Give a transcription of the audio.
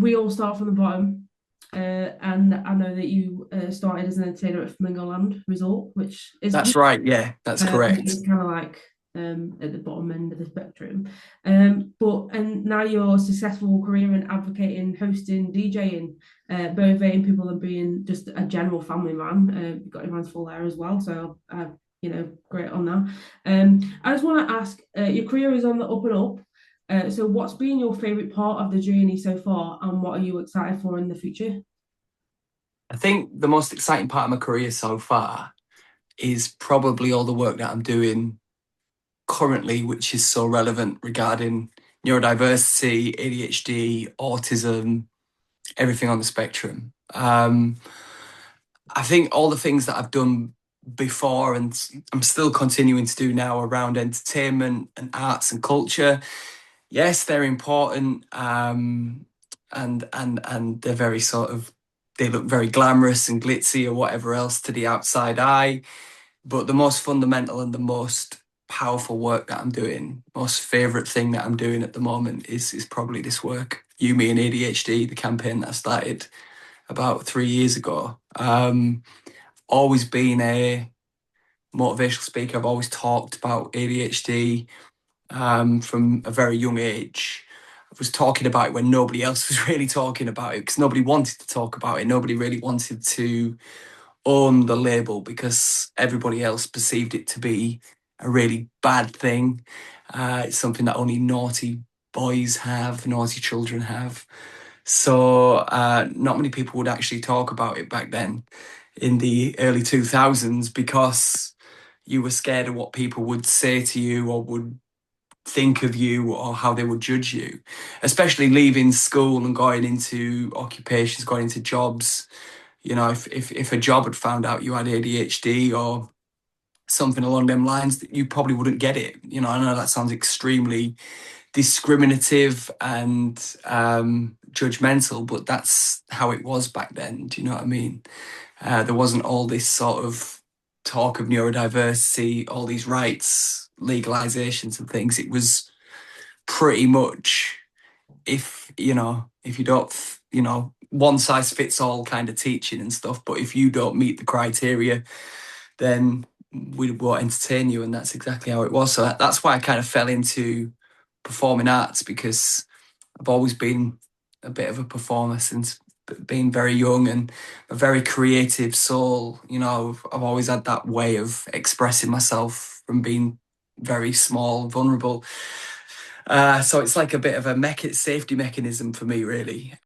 we all start from the bottom. And I know that you started as an entertainer at Flamingo Land Resort, which That's right. Yeah, that's which correct. is kind of like at the bottom end of the spectrum. And now your successful career in advocating, hosting, DJing, motivating people and being just a general family man. You've got your hands full there as well. So great on that. I just want to ask, your career is on the up and up. So what's been your favorite part of the journey so far, and what are you excited for in the future? I think the most exciting part of my career so far is probably all the work that I'm doing currently, which is so relevant regarding neurodiversity, ADHD, autism, everything on the spectrum. I think all the things that I've done before and I'm still continuing to do now around entertainment and arts and culture, yes, they're important, and they're very sort of they look very glamorous and glitzy or whatever else to the outside eye. But the most fundamental and the most powerful work that I'm doing, most favorite thing that I'm doing at the moment is probably this work, You, Me and ADHD, the campaign that I started about 3 years ago. Always been a motivational speaker. I've always talked about ADHD from a very young age. I was talking about it when nobody else was really talking about it because nobody wanted to talk about it. Nobody really wanted to own the label because everybody else perceived it to be a really bad thing. It's something that only naughty boys have, naughty children have. So not many people would actually talk about it back then in the early 2000s because you were scared of what people would say to you or would think of you or how they would judge you, especially leaving school and going into occupations, going into jobs. You know, if a job had found out you had ADHD or something along them lines, you probably wouldn't get it. You know, I know that sounds extremely discriminative and judgmental, but that's how it was back then. Do you know what I mean? There wasn't all this sort of talk of neurodiversity, all these rights, legalizations and things. It was pretty much if you don't, one size fits all kind of teaching and stuff. But if you don't meet the criteria, then we won't entertain you. And that's exactly how it was. So that's why I kind of fell into performing arts because I've always been a bit of a performer since being very young and a very creative soul. You know, I've always had that way of expressing myself from being very small, vulnerable. So it's like a bit of a safety mechanism for me, really.